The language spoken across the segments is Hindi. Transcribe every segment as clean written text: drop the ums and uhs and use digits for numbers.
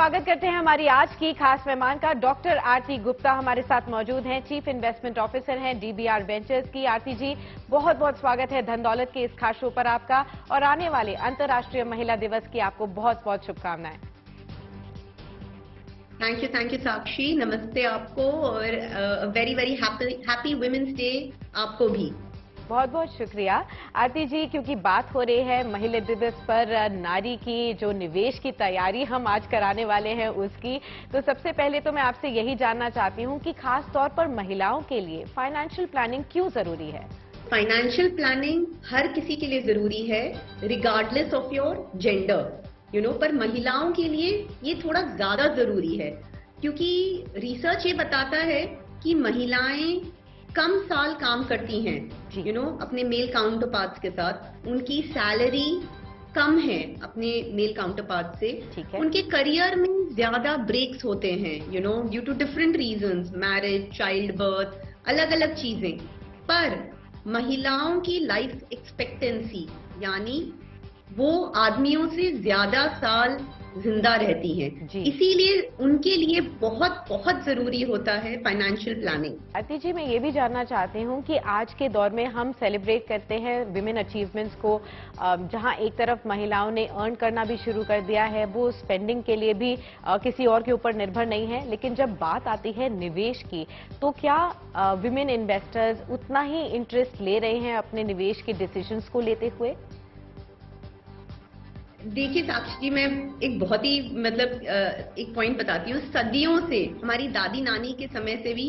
स्वागत करते हैं हमारी आज की खास मेहमान का। डॉक्टर आरती गुप्ता हमारे साथ मौजूद हैं, चीफ इन्वेस्टमेंट ऑफिसर हैं डीबीआर वेंचर्स की। आरती जी, बहुत बहुत स्वागत है धन दौलत के इस खास शो पर आपका, और आने वाले अंतर्राष्ट्रीय महिला दिवस की आपको बहुत बहुत शुभकामनाएं। Thank you Sakshi. नमस्ते आपको, और very very happy women's day आपको भी। बहुत बहुत शुक्रिया आरती जी। क्योंकि बात हो रही है महिला दिवस पर नारी की जो निवेश की तैयारी हम आज कराने वाले हैं उसकी, तो सबसे पहले तो मैं आपसे यही जानना चाहती हूं कि खास तौर पर महिलाओं के लिए फाइनेंशियल प्लानिंग क्यों जरूरी है? फाइनेंशियल प्लानिंग हर किसी के लिए जरूरी है, रिगार्डलेस ऑफ योर जेंडर, पर महिलाओं के लिए ये थोड़ा ज्यादा जरूरी है, क्योंकि रिसर्च ये बताता है कि महिलाएं कम साल काम करती हैं, अपने मेल काउंटर पार्ट्स के साथ। उनकी सैलरी कम है अपने मेल काउंटर पार्ट से। उनके करियर में ज्यादा ब्रेक्स होते हैं, due to different reasons, marriage, childbirth, अलग अलग चीजें। पर महिलाओं की लाइफ एक्सपेक्टेंसी, यानी वो आदमियों से ज्यादा साल जिंदा रहती हैं, इसीलिए उनके लिए बहुत बहुत जरूरी होता है फाइनेंशियल प्लानिंग। आरती जी, मैं ये भी जानना चाहती हूँ कि आज के दौर में हम सेलिब्रेट करते हैं विमेन अचीवमेंट्स को, जहाँ एक तरफ महिलाओं ने अर्न करना भी शुरू कर दिया है, वो स्पेंडिंग के लिए भी किसी और के ऊपर निर्भर नहीं है, लेकिन जब बात आती है निवेश की, तो क्या विमेन इन्वेस्टर्स उतना ही इंटरेस्ट ले रहे हैं अपने निवेश के डिसीजंस को लेते हुए? देखिए साक्षी जी, मैं एक बहुत ही एक पॉइंट बताती हूँ। सदियों से, हमारी दादी नानी के समय से भी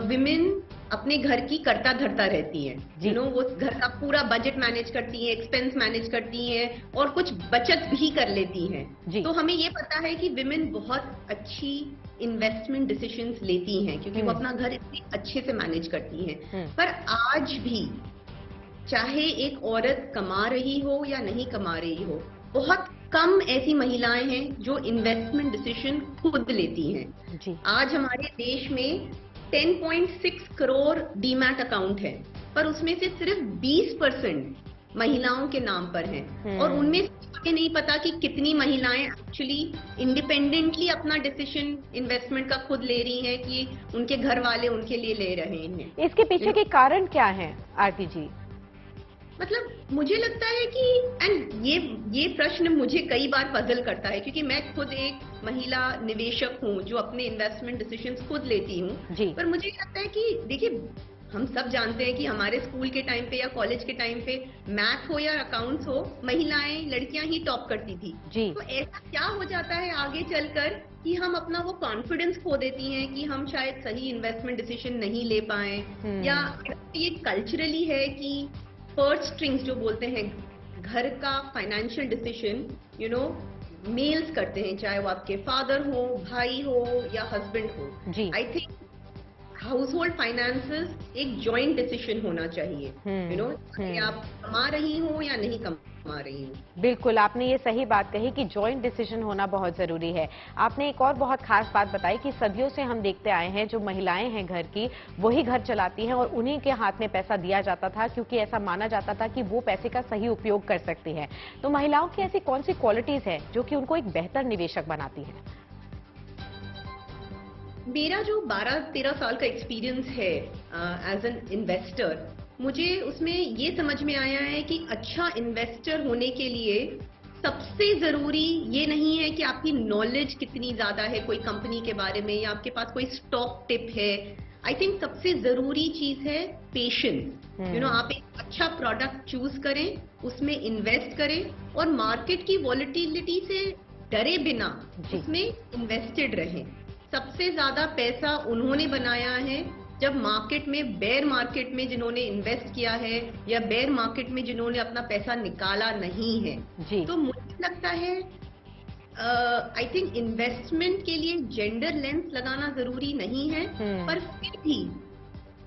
विमेन अपने घर की करता धरता रहती हैं। वो घर का पूरा बजट मैनेज करती हैं, एक्सपेंस मैनेज करती हैं, और कुछ बचत भी कर लेती हैं। तो हमें ये पता है कि विमेन बहुत अच्छी इन्वेस्टमेंट डिसीजंस लेती हैं, क्योंकि वो अपना घर इतनी अच्छे से मैनेज करती हैं। पर आज भी चाहे एक औरत कमा रही हो या नहीं कमा रही हो, बहुत कम ऐसी महिलाएं हैं जो इन्वेस्टमेंट डिसीजन खुद लेती हैं। आज हमारे देश में 10.6 करोड़ डीमैट अकाउंट है, पर उसमें से सिर्फ 20% महिलाओं के नाम पर हैं, और उनमें ये नहीं पता कि कितनी महिलाएं एक्चुअली इंडिपेंडेंटली अपना डिसीजन इन्वेस्टमेंट का खुद ले रही हैं, कि उनके घर वाले उनके लिए ले रहे हैं। इसके पीछे के कारण क्या है आरती जी? मुझे लगता है कि, एंड ये प्रश्न मुझे कई बार पजल करता है, क्योंकि मैं खुद एक महिला निवेशक हूँ जो अपने इन्वेस्टमेंट डिसीजंस खुद लेती हूँ। पर मुझे लगता है कि देखिए, हम सब जानते हैं कि हमारे स्कूल के टाइम पे या कॉलेज के टाइम पे मैथ हो या अकाउंट्स हो, महिलाएं, लड़कियां ही टॉप करती थी। तो ऐसा क्या हो जाता है आगे चलकर कि हम अपना वो कॉन्फिडेंस खो देती हैं कि हम शायद सही इन्वेस्टमेंट डिसीजन नहीं ले पाए, या ये कल्चरली है कि पर्स स्ट्रिंग्स जो बोलते हैं, घर का फाइनेंशियल डिसीजन मेल्स करते हैं, चाहे वो आपके फादर हो, भाई हो या हस्बैंड हो। I think house hold finances एक जॉइंट डिसीजन होना चाहिए, कि आप कमा रही हो या नहीं कमा रही हो। बिल्कुल, आपने ये सही बात कही कि जॉइंट डिसीजन होना बहुत जरूरी है। आपने एक और बहुत खास बात बताई कि सदियों से हम देखते आए हैं, जो महिलाएं हैं घर की, वही घर चलाती हैं, और उन्हीं के हाथ में पैसा दिया जाता था, क्योंकि ऐसा माना जाता था कि वो पैसे का सही उपयोग कर सकती हैं। तो महिलाओं की ऐसी कौन सी क्वालिटीज है जो कि उनको एक बेहतर निवेशक बनाती है? मेरा जो 12-13 साल का एक्सपीरियंस है एज एन इन्वेस्टर, मुझे उसमें ये समझ में आया है कि अच्छा इन्वेस्टर होने के लिए सबसे जरूरी ये नहीं है कि आपकी नॉलेज कितनी ज्यादा है कोई कंपनी के बारे में, या आपके पास कोई स्टॉक टिप है। आई थिंक सबसे जरूरी चीज है पेशेंस। आप एक अच्छा प्रोडक्ट चूज करें, उसमें इन्वेस्ट करें, और मार्केट की वॉलेटिलिटी से डरे बिना उसमें इन्वेस्टेड रहें। सबसे ज्यादा पैसा उन्होंने बनाया है जब मार्केट में, बेयर मार्केट में जिन्होंने इन्वेस्ट किया है, या बेयर मार्केट में जिन्होंने अपना पैसा निकाला नहीं है। तो मुझे लगता है आई थिंक इन्वेस्टमेंट के लिए जेंडर लेंस लगाना जरूरी नहीं है, पर फिर भी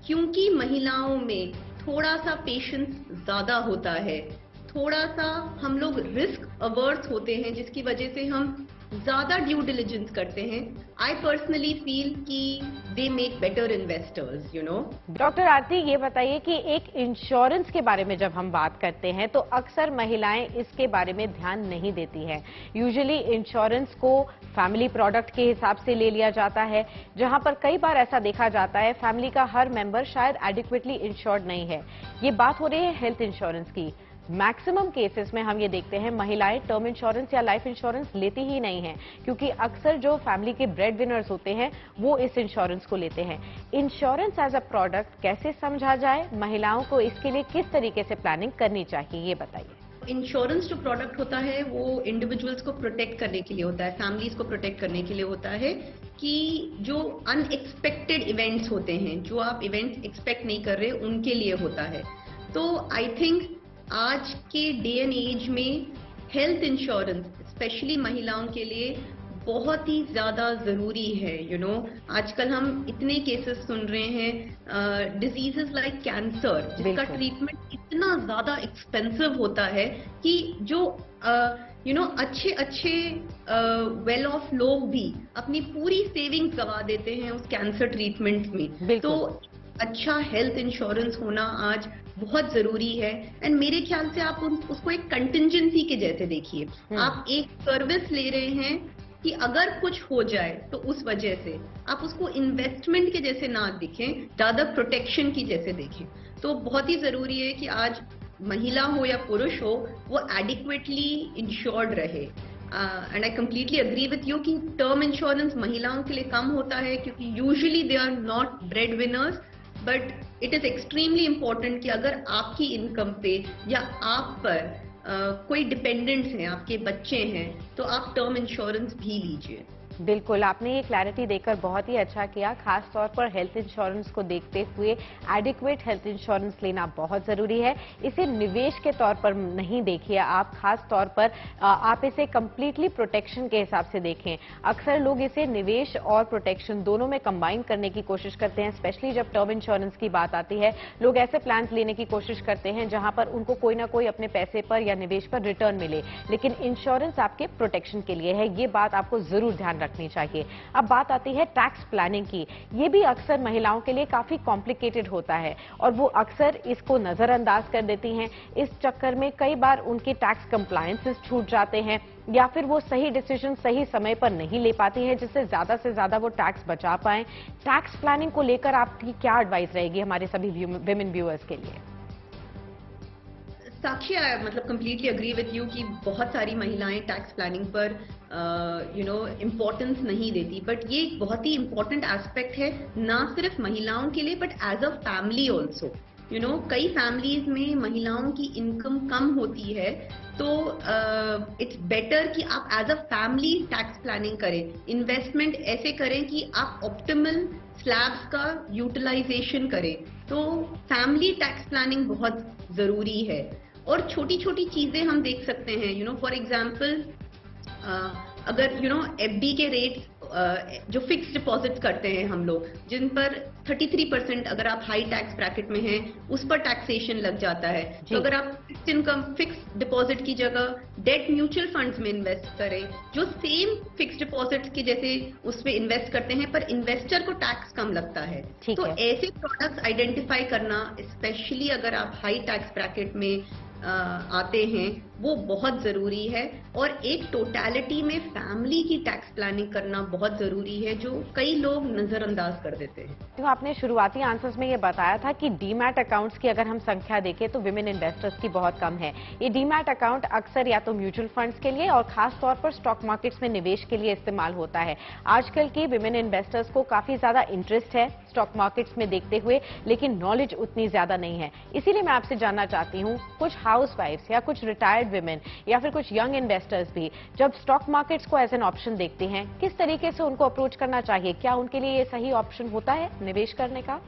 क्योंकि महिलाओं में थोड़ा सा पेशेंस ज्यादा होता है, थोड़ा सा हम लोग रिस्क अवर्स होते हैं, जिसकी वजह से हम ज्यादा ड्यू डिलिजेंस करते हैं, आई पर्सनली फील कि they make better investors, you know. Doctor Aarti, ये बताइए कि एक इंश्योरेंस के बारे में जब हम बात करते हैं तो अक्सर महिलाएं इसके बारे में ध्यान नहीं देती हैं। यूजुअली इंश्योरेंस को फैमिली प्रोडक्ट के हिसाब से ले लिया जाता है, जहां पर कई बार ऐसा देखा जाता है फैमिली का हर मेंबर शायद एडिक्वेटली इंश्योर्ड नहीं है। ये बात हो रही है हेल्थ इंश्योरेंस की। मैक्सिमम केसेस में हम ये देखते हैं महिलाएं टर्म इंश्योरेंस या लाइफ इंश्योरेंस लेती ही नहीं हैं, क्योंकि अक्सर जो फैमिली के ब्रेड विनर्स होते हैं वो इस इंश्योरेंस को लेते हैं। इंश्योरेंस एज अ प्रोडक्ट कैसे समझा जाए, महिलाओं को इसके लिए किस तरीके से प्लानिंग करनी चाहिए, ये बताइए। इंश्योरेंस जो प्रोडक्ट होता है वो इंडिविजुअल्स को प्रोटेक्ट करने के लिए होता है, फैमिलीज को प्रोटेक्ट करने के लिए होता है कि जो अनएक्सपेक्टेड इवेंट्स होते हैं, जो आप इवेंट्स एक्सपेक्ट नहीं कर रहे, उनके लिए होता है। तो आई थिंक आज के डे एंड एज में हेल्थ इंश्योरेंस स्पेशली महिलाओं के लिए बहुत ही ज्यादा जरूरी है, यू नो। आजकल हम इतने केसेस सुन रहे हैं डिजीजेस लाइक कैंसर, जिसका ट्रीटमेंट इतना ज्यादा एक्सपेंसिव होता है कि जो यू नो अच्छे अच्छे वेल ऑफ लोग भी अपनी पूरी सेविंग्स गवा देते हैं उस कैंसर ट्रीटमेंट में। तो अच्छा हेल्थ इंश्योरेंस होना आज बहुत जरूरी है। एंड मेरे ख्याल से आप उसको एक कंटिंजेंसी के जैसे देखिए। आप एक सर्विस ले रहे हैं कि अगर कुछ हो जाए तो उस वजह से आप उसको इन्वेस्टमेंट के जैसे ना देखें, ज्यादा प्रोटेक्शन की जैसे देखें। तो बहुत ही जरूरी है कि आज महिला हो या पुरुष हो, वो एडिक्वेटली इंश्योर्ड रहे। And I completely agree with you कि टर्म इंश्योरेंस महिलाओं के लिए कम होता है, क्योंकि usually they are not breadwinners. But it is extremely important कि अगर आपकी इनकम पे या आप पर कोई डिपेंडेंट्स हैं, आपके बच्चे हैं, तो आप टर्म इंश्योरेंस भी लीजिए। बिल्कुल, आपने ये क्लैरिटी देकर बहुत ही अच्छा किया। खास तौर पर हेल्थ इंश्योरेंस को देखते हुए एडिक्वेट हेल्थ इंश्योरेंस लेना बहुत जरूरी है। इसे निवेश के तौर पर नहीं देखिए आप, खास तौर पर आप इसे कंप्लीटली प्रोटेक्शन के हिसाब से देखें। अक्सर लोग इसे निवेश और प्रोटेक्शन दोनों में कंबाइन करने की कोशिश करते हैं, स्पेशली जब टर्म इंश्योरेंस की बात आती है। लोग ऐसे प्लान लेने की कोशिश करते हैं जहां पर उनको कोई ना कोई अपने पैसे पर या निवेश पर रिटर्न मिले, लेकिन इंश्योरेंस आपके प्रोटेक्शन के लिए है। ये बात आपको जरूर ध्यान रखनी चाहिए। अब बात आती है टैक्स प्लानिंग की। ये भी अक्सर महिलाओं के लिए काफी कॉम्प्लिकेटेड होता है और वो अक्सर इसको नजरअंदाज कर देती हैं। इस चक्कर में कई बार उनके टैक्स कंप्लायंसेस छूट जाते हैं या फिर वो सही डिसीजन सही समय पर नहीं ले पाती हैं, जिससे ज्यादा से ज्यादा वो टैक्स बचा पाएं। टैक्स प्लानिंग को लेकर आपकी क्या एडवाइस रहेगी हमारे सभी विमेन व्यूअर्स के लिए? साक्षी, मतलब कंप्लीटली अग्री विथ यू कि बहुत सारी महिलाएं टैक्स प्लानिंग पर यू नो इम्पोर्टेंस नहीं देती, बट ये एक बहुत ही इम्पोर्टेंट एस्पेक्ट है, ना सिर्फ महिलाओं के लिए but as a family also. You know, कई फैमिलीज में महिलाओं की इनकम कम होती है, तो इट्स बेटर कि आप as a family tax planning करें। इन्वेस्टमेंट ऐसे करें कि आप ऑप्टिमल स्लैब्स का यूटिलाइजेशन करें। तो फैमिली टैक्स प्लानिंग बहुत जरूरी है। और छोटी छोटी चीजें हम देख सकते हैं, यू नो, फॉर एग्जाम्पल अगर यू नो एफडी के रेट जो फिक्स डिपॉजिट करते हैं हम लोग, जिन पर 33% अगर आप हाई टैक्स ब्रैकेट में हैं, उस पर टैक्सेशन लग जाता है। तो अगर आप फिक्स इनकम फिक्स डिपॉजिट की जगह डेट म्यूचुअल फंड्स में इन्वेस्ट करें, जो सेम फिक्स डिपॉजिट के जैसे उस पर इन्वेस्ट करते हैं, पर इन्वेस्टर को टैक्स कम लगता है। तो ऐसे प्रोडक्ट्स आइडेंटिफाई करना, स्पेशली अगर आप हाई टैक्स ब्रैकेट में आते हैं, वो बहुत जरूरी है। और एक टोटलिटी में फैमिली की टैक्स प्लानिंग करना बहुत जरूरी है, जो कई लोग नजरअंदाज कर देते हैं। तो आपने शुरुआती आंसर्स में ये बताया था कि डीमैट अकाउंट्स की अगर हम संख्या देखें तो विमेन इन्वेस्टर्स की बहुत कम है। ये डीमैट अकाउंट अक्सर या तो म्यूचुअल फंड्स के लिए और खास तौर पर स्टॉक मार्केट्स में निवेश के लिए इस्तेमाल होता है। आजकल की विमेन इन्वेस्टर्स को काफी ज्यादा इंटरेस्ट है स्टॉक मार्केट्स में देखते हुए, लेकिन नॉलेज उतनी ज्यादा नहीं है। इसीलिए मैं आपसे जानना चाहती हूँ, कुछ हाउसवाइफ्स या कुछ रिटायर्ड विमेन या फिर कुछ यंग इन्वेस्टर्स भी जब स्टॉक मार्केट्स को एज एन ऑप्शन देखते हैं, किस तरीके से उनको अप्रोच करना चाहिए? क्या उनके लिए ये सही ऑप्शन होता है निवेश करने का?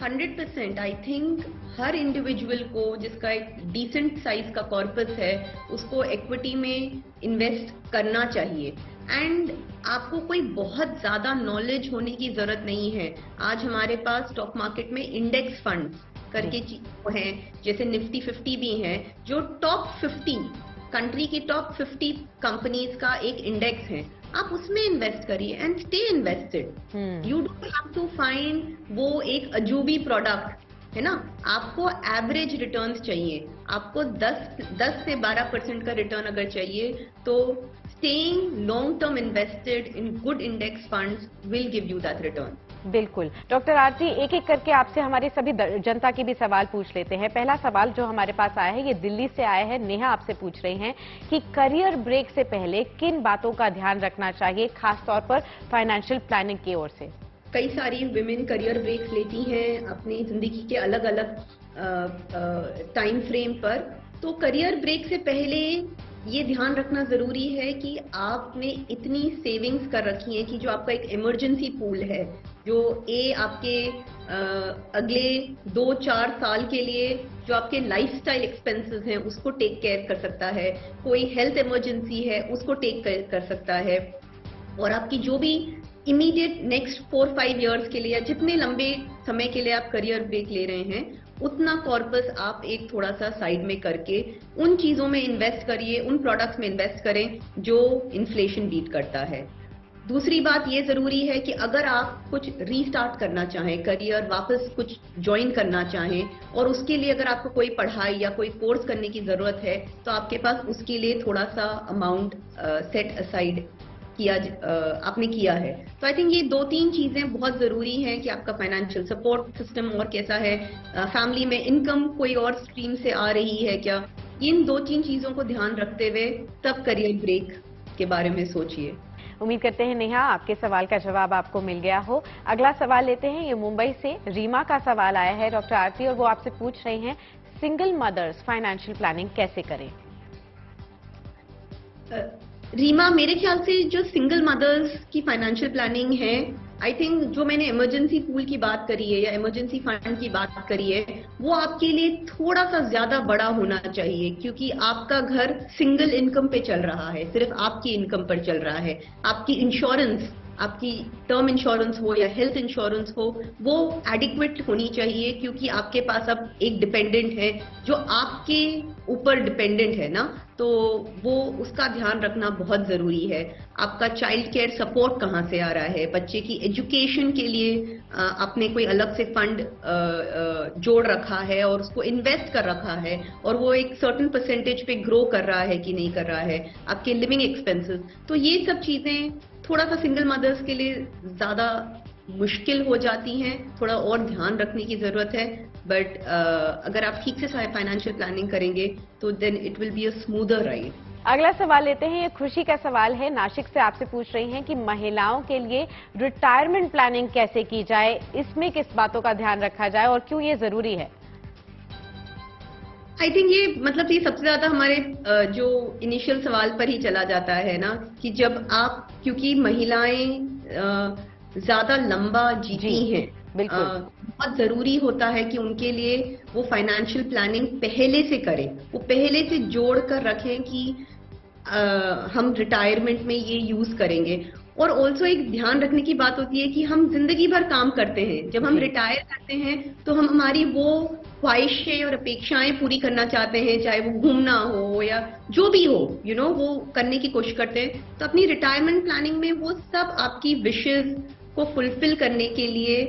100% आई थिंक हर इंडिविजुअल को जिसका एक डिसेंट साइज का कॉर्पस है, उसको इक्विटी में इन्वेस्ट करना चाहिए। एंड आपको कोई बहुत ज्यादा नॉलेज होने की जरूरत नहीं है। आज हमारे पास स्टॉक मार्केट में इंडेक्स फंड करके हैं, जैसे निफ्टी 50 भी हैं, जो टॉप 50 कंट्री की टॉप 50 कंपनीज का एक इंडेक्स है, आप उसमें इन्वेस्ट करिए and stay invested. You don't have to find वो एक अजूबी प्रोडक्ट, है ना। आपको एवरेज रिटर्न्स चाहिए, आपको 10 से 12% का रिटर्न अगर चाहिए तो staying long term invested in good index funds will give you that return. बिल्कुल। डॉक्टर आरती, एक एक करके आपसे हमारे सभी जनता के भी सवाल पूछ लेते हैं। पहला सवाल जो हमारे पास आया है ये दिल्ली से आया है। नेहा आपसे पूछ रही हैं कि करियर ब्रेक से पहले किन बातों का ध्यान रखना चाहिए, खासतौर पर फाइनेंशियल प्लानिंग की ओर से। कई सारी विमेन करियर ब्रेक्स लेती हैं अपनी जिंदगी के अलग अलग टाइम फ्रेम पर। तो करियर ब्रेक से पहले ये ध्यान रखना जरूरी है कि आपने इतनी सेविंग्स कर रखी है कि जो आपका एक इमरजेंसी पूल है, जो आपके अगले 2-4 साल के लिए जो आपके लाइफस्टाइल एक्सपेंसेस हैं उसको टेक केयर कर सकता है, कोई हेल्थ इमरजेंसी है उसको टेक कर सकता है, और आपकी जो भी इमीडिएट नेक्स्ट 4-5 इयर्स के लिए या जितने लंबे समय के लिए आप करियर ब्रेक ले रहे हैं उतना कॉर्पस आप एक थोड़ा सा साइड में करके उन चीजों में इन्वेस्ट करिए, उन प्रोडक्ट्स में इन्वेस्ट करें जो इन्फ्लेशन बीट करता है। दूसरी बात ये जरूरी है कि अगर आप कुछ रीस्टार्ट करना चाहें, करियर वापस कुछ ज्वाइन करना चाहें और उसके लिए अगर आपको कोई पढ़ाई या कोई कोर्स करने की जरूरत है तो आपके पास उसके लिए थोड़ा सा अमाउंट सेट असाइड आपने किया है। तो आई थिंक ये 2-3 चीजें बहुत जरूरी हैं कि आपका फाइनेंशियल सपोर्ट सिस्टम और कैसा है, फैमिली में इनकम कोई और स्ट्रीम से आ रही है क्या, इन 2-3 चीजों को ध्यान रखते हुए तब करियर ब्रेक के बारे में सोचिए। उम्मीद करते हैं नेहा आपके सवाल का जवाब आपको मिल गया हो। अगला सवाल लेते हैं, ये मुंबई से रीमा का सवाल आया है डॉक्टर आरती, और वो आपसे पूछ रही हैं सिंगल मदर्स फाइनेंशियल प्लानिंग कैसे करें। रीमा, मेरे ख्याल से जो सिंगल मदर्स की फाइनेंशियल प्लानिंग है, आई थिंक जो मैंने इमरजेंसी पूल की बात करी है या इमरजेंसी फंड की बात करी है वो आपके लिए थोड़ा सा ज्यादा बड़ा होना चाहिए, क्योंकि आपका घर सिंगल इनकम पे चल रहा है, सिर्फ आपकी इनकम पर चल रहा है। आपकी इंश्योरेंस, आपकी टर्म इंश्योरेंस हो या हेल्थ इंश्योरेंस हो, वो एडिक्वेट होनी चाहिए, क्योंकि आपके पास अब एक डिपेंडेंट है जो आपके ऊपर डिपेंडेंट है ना, तो वो उसका ध्यान रखना बहुत जरूरी है। आपका चाइल्ड केयर सपोर्ट कहाँ से आ रहा है, बच्चे की एजुकेशन के लिए आपने कोई अलग से फंड जोड़ रखा है और उसको इन्वेस्ट कर रखा है और वो एक सर्टेन परसेंटेज पे ग्रो कर रहा है कि नहीं कर रहा है, आपके लिविंग एक्सपेंसेस, तो ये सब चीजें थोड़ा सा सिंगल मदर्स के लिए ज्यादा मुश्किल हो जाती हैं, थोड़ा और ध्यान रखने की जरूरत है। बट अगर आप ठीक से फाइनेंशियल प्लानिंग करेंगे तो then it will be a smoother ride. अगला सवाल लेते हैं, ये खुशी का सवाल है, नासिक से आपसे पूछ रही हैं कि महिलाओं के लिए रिटायरमेंट प्लानिंग कैसे की जाए, इसमें किस बातों का ध्यान रखा जाए और क्यों ये जरूरी है। आई थिंक ये मतलब ये सबसे ज्यादा हमारे जो इनिशियल सवाल पर ही चला जाता है ना, कि जब आप, क्योंकि महिलाएं ज्यादा लंबा जीती हैं, बहुत जरूरी होता है कि उनके लिए वो फाइनेंशियल प्लानिंग पहले से करें, वो पहले से जोड़ कर रखें कि हम रिटायरमेंट में ये यूज करेंगे। और ऑल्सो एक ध्यान रखने की बात होती है कि हम जिंदगी भर काम करते हैं, जब हम रिटायर करते हैं तो हम हमारी वो ख्वाहिशें और अपेक्षाएं पूरी करना चाहते हैं, चाहे वो घूमना हो या जो भी हो, यू नो, वो करने की कोशिश करते हैं। तो अपनी रिटायरमेंट प्लानिंग में वो सब आपकी विशेस को फुलफिल करने के लिए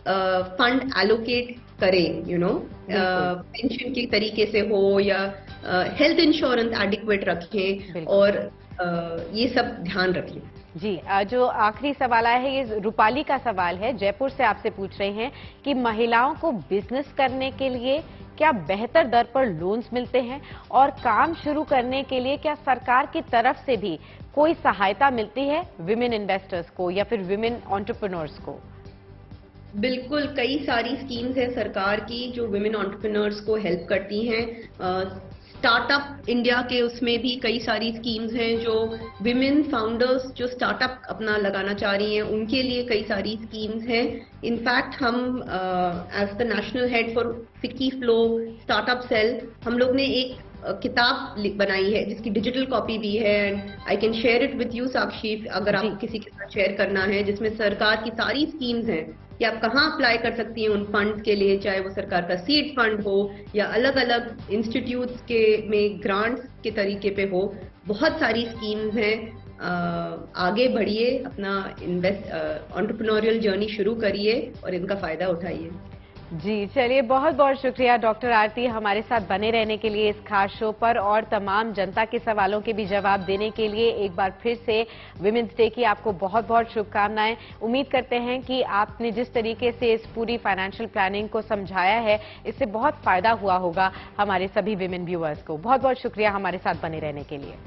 फंड एलोकेट करें, यू नो, पेंशन के तरीके से हो या हेल्थ इंश्योरेंस एडिक्वेट रखें और ये सब ध्यान रखें। जी, जो आखिरी सवाल आया है ये रूपाली का सवाल है, जयपुर से आपसे पूछ रहे हैं कि महिलाओं को बिजनेस करने के लिए क्या बेहतर दर पर लोन्स मिलते हैं और काम शुरू करने के लिए क्या सरकार की तरफ से भी कोई सहायता मिलती है विमेन इन्वेस्टर्स को या फिर विमेन एंटरप्रेन्योर्स को। बिल्कुल, कई सारी स्कीम्स है सरकार की जो विमेन एंटरप्रेन्योर्स को हेल्प करती हैं। स्टार्टअप इंडिया के उसमें भी कई सारी स्कीम्स हैं जो विमेन फाउंडर्स जो स्टार्टअप अपना लगाना चाह रही हैं उनके लिए कई सारी स्कीम्स हैं। इनफैक्ट हम as the national head for FICCI FLO startup cell, हम लोग ने एक किताब बनाई है जिसकी डिजिटल कॉपी भी है, and I can share it with you Sakshi, अगर आपको किसी के साथ शेयर करना है, जिसमें सरकार की सारी स्कीम्स हैं कि आप कहाँ अप्लाई कर सकती हैं उन फंड्स के लिए, चाहे वो सरकार का सीड फंड हो या अलग अलग इंस्टीट्यूट्स के में ग्रांट्स के तरीके पे हो। बहुत सारी स्कीम्स हैं। आगे बढ़िए, अपना एंटरप्रेन्योरियल जर्नी शुरू करिए और इनका फायदा उठाइए। जी, चलिए, बहुत बहुत शुक्रिया डॉक्टर आरती हमारे साथ बने रहने के लिए इस खास शो पर, और तमाम जनता के सवालों के भी जवाब देने के लिए। एक बार फिर से विमेंस डे की आपको बहुत बहुत शुभकामनाएं। उम्मीद करते हैं कि आपने जिस तरीके से इस पूरी फाइनेंशियल प्लानिंग को समझाया है, इससे बहुत फायदा हुआ होगा हमारे सभी विमेन व्यूअर्स को। बहुत बहुत शुक्रिया हमारे साथ बने रहने के लिए।